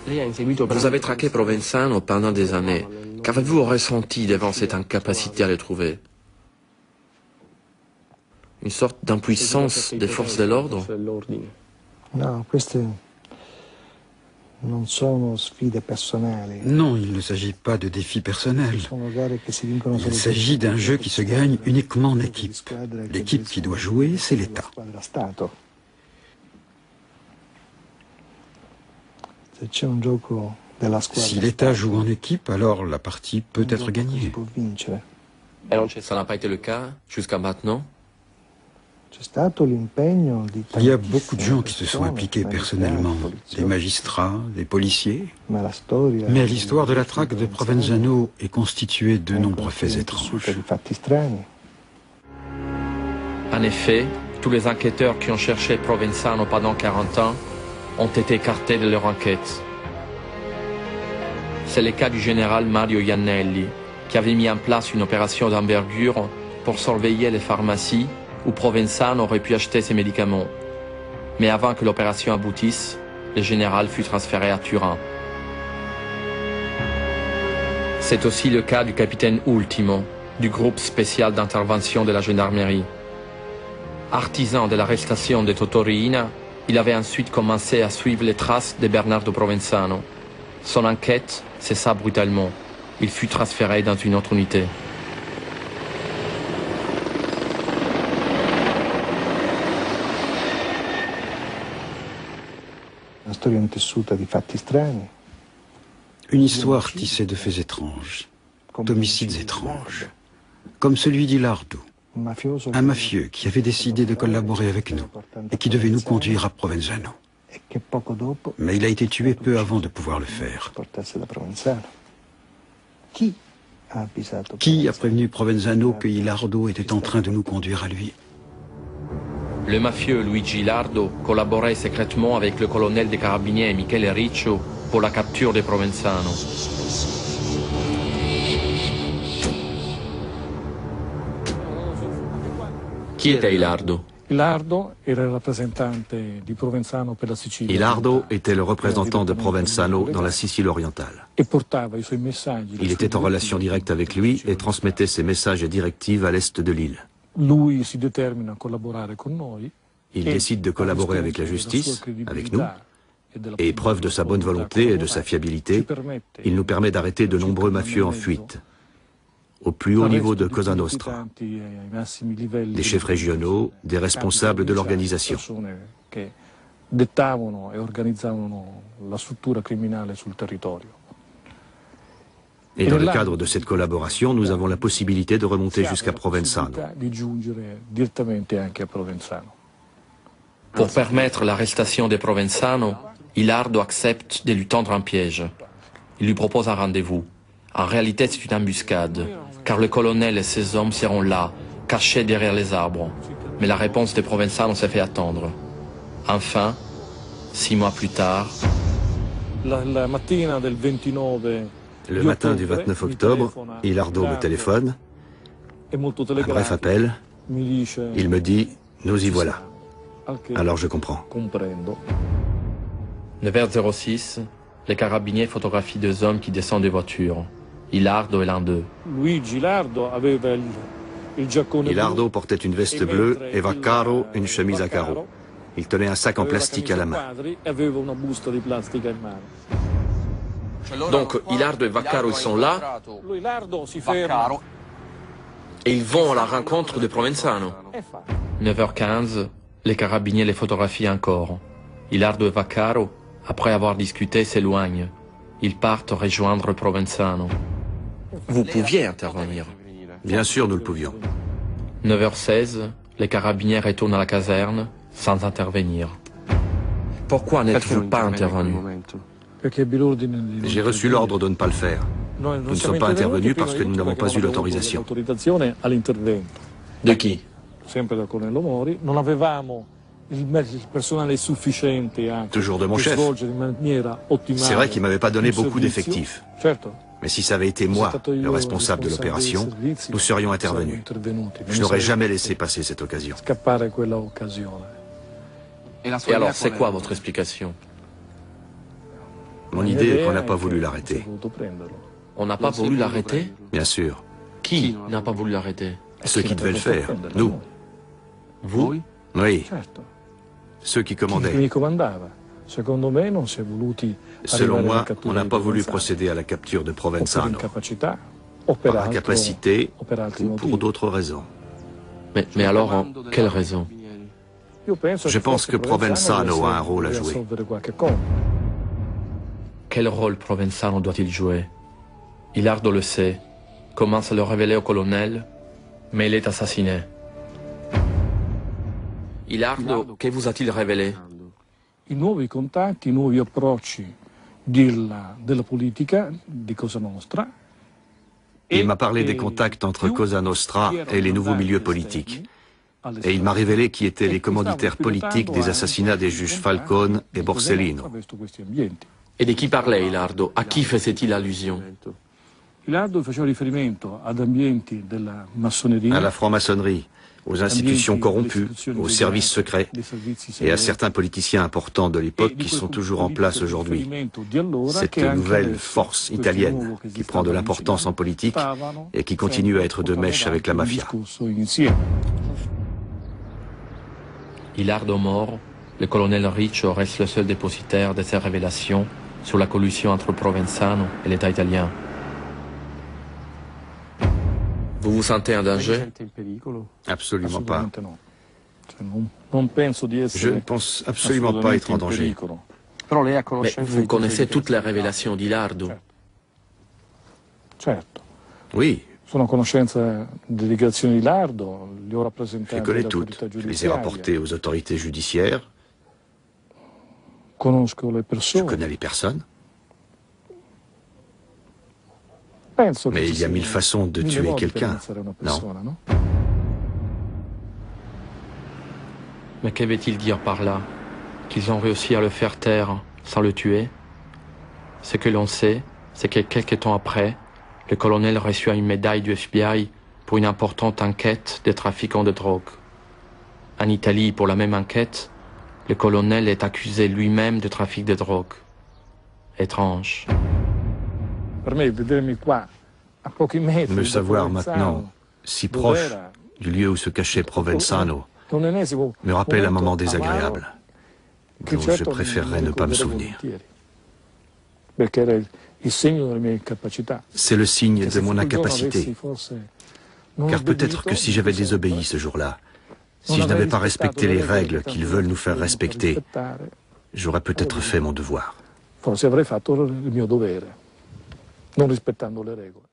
Vous avez traqué Provenzano pendant des années. Qu'avez-vous ressenti devant cette incapacité à le trouver? Une sorte d'impuissance des forces de l'ordre? No, queste non sono sfide personali. Non, il ne s'agit pas de défis personnels. Sono gare che si vincono Il solo s'agit d'un jeu qui se gagne uniquement en équipe. L'équipe qui doit jouer, c'est l'État. Stato. Se c'è un gioco della squadra. Si l'État joue en équipe, alors la partie peut être gagnée. Può vincere. Ça n'a pas été le cas jusqu'à maintenant? C'è stato l'impegno di Il y a beaucoup de gens qui se sont impliqués personnellement, des magistrats, des policiers, ma la storia. mais l'histoire de la traque de Provenzano est constituée de nombreux faits étranges. Di fatti strani. En effet, tous les enquêteurs qui ont cherché Provenzano pendant 40 ans ont été écartés de leur enquête. C'est le cas du général Mario Iannelli, qui avait mis en place une opération d'envergure pour surveiller les pharmacies où Provenzano aurait pu acheter ses médicaments. Mais avant que l'opération aboutisse, le général fut transféré à Turin. C'est aussi le cas du capitaine Ultimo, du groupe spécial d'intervention de la gendarmerie. Artisan de l'arrestation de Totorina, il avait ensuite commencé à suivre les traces de Bernardo Provenzano. Son enquête cessa brutalement. Il fut transféré dans une autre unité. Una storia intessuta di fatti strani. Une histoire tissée de faits étranges, d'homicides étranges, comme celui d'Ilardo, un mafieux qui avait décidé de collaborer avec nous et qui devait nous conduire à Provenzano. Mais il a été tué peu avant de pouvoir le faire. Qui a prévenu Provenzano que Ilardo était en train de nous conduire à lui? Le mafieux Luigi Lardo collaborait secrètement avec le colonel des carabiniers Michele Riccio pour la capture de Provenzano. Qui était Ilardo? Ilardo était le représentant de Provenzano dans la Sicile orientale. Il était en relation directe avec lui et transmettait ses messages et directives à l'est de l'île. Il décide de collaborer avec la justice, avec nous, et preuve de sa bonne volonté et de sa fiabilité, il nous permet d'arrêter de nombreux mafieux en fuite, au plus haut niveau de Cosa Nostra, des chefs régionaux, des responsables de l'organisation. Et dans le cadre de cette collaboration, nous avons la possibilité de remonter jusqu'à Provenzano. Pour permettre l'arrestation de Provenzano, Ilardo accepte de lui tendre un piège. Il lui propose un rendez-vous. En réalité, c'est une embuscade, car le colonel et ses hommes seront là, cachés derrière les arbres. Mais la réponse de Provenzano s'est fait attendre. Enfin, 6 mois plus tard... Le matin du 29 octobre, Ilardo me téléphone, un bref appel, il me dit « Nous y voilà ». Alors je comprends. 9h06, les carabiniers photographient 2 hommes qui descendent des voitures. Ilardo est l'un d'eux. Ilardo portait une veste bleue et Vaccaro une chemise à carreaux. Il tenait un sac en plastique à la main. Donc Ilardo et Vaccaro, ils sont là et ils vont à la rencontre de Provenzano. 9h15, les carabiniers les photographient encore. Ilardo et Vaccaro, après avoir discuté, s'éloignent. Ils partent rejoindre Provenzano. Vous pouviez intervenir. Bien sûr, nous le pouvions. 9h16, les carabiniers retournent à la caserne sans intervenir. Pourquoi n'êtes-vous pas intervenu? J'ai reçu l'ordre de ne pas le faire. Nous ne sommes pas intervenus parce que nous n'avons pas eu l'autorisation. De qui? Toujours de mon chef. C'est vrai qu'il ne m'avait pas donné beaucoup d'effectifs. Mais si ça avait été moi, le responsable de l'opération, nous serions intervenus. Je n'aurais jamais laissé passer cette occasion. Et alors, c'est quoi votre explication? Mon idée est qu'on n'a pas voulu l'arrêter. On n'a pas voulu l'arrêter? Bien sûr. Qui n'a pas voulu l'arrêter? Ceux qui devaient le faire, nous. Vous? Oui. Ceux qui commandaient. Selon moi, on n'a pas voulu procéder à la capture de Provenzano. Par incapacité ou pour d'autres raisons. Mais alors, quelle raison? Je pense que Provenzano a un rôle à jouer. Quel rôle Provenzano doit-il jouer? Hilardo le sait, commence à le révéler au colonel, mais il est assassiné. Hilardo, que vous a-t-il révélé? I nuovi contatti, i nuovi approcci della politica di Cosa Nostra. Il m'a parlé des contacts entre Cosa Nostra et les nouveaux milieux politiques. Et il m'a révélé qui étaient les commanditaires politiques des assassinats des juges Falcone et Borsellino. Et de qui parlait Hilardo? À qui faisait-il allusion? Hilardo faceva riferimento ad ambienti della massoneria, À la franc-maçonnerie, aux institutions corrompues, aux services secrets et à certains politiciens importants de l'époque qui sont toujours en place aujourd'hui. Cette nouvelle force italienne qui prend de l'importance en politique et qui continue à être de mèche avec la mafia. Hilardo mort, le colonel Riccio reste le seul dépositaire de ces révélations sur la collusion entre Provenzano et l'État italien. Vous vous sentez en danger? Absolument pas. Je Je ne pense absolument pas être en danger. Mais vous connaissez toutes les révélations d'Hilardo. Certo. Oui, Sono a conoscenza delle dichiarazioni di Hilardo, le ho rappresentate je les connais alle toutes. autorità Je les ai giudiziarie. rapportées aux autorités judiciaires. Conosco le Je persone. connais les personnes. Penso che Mais ci il y a siano 1000 façons de 1000 tuer modi per quelqu'un. ammazzare una persona, no? Mais que veut-il dire par là? Qu'ils ont réussi à le faire taire sans le tuer? Ce que l'on sait, c'est que quelques temps après, le colonel reçoit une médaille du FBI pour une importante enquête des trafiquants de drogue. En Italie, pour la même enquête, le colonel est accusé lui-même de trafic de drogue. Étrange. Per me vedermi qua a pochi metri Me da savoir Provenzano, maintenant si proche du lieu où se cachait Provenzano un ennesimo me rappelle un moment momento désagréable amaro che dont je certo préférerais non ne pas me ricorderò souvenir. volentieri, perché era il segno delle mie incapacità. C'est le signe Che de se mon quel giorno incapacité. avessi forse non Car peut-être obbedito, que si j'avais non so, désobéi ce jour-là, si non je avrei n'avais pas rispettato respecté le les regole règles che qu'ils tanto veulent nous faire vogliono respecter, rispettare, j'aurais peut-être fait mon devoir. forse avrei fatto il mio dovere, non rispettando le regole.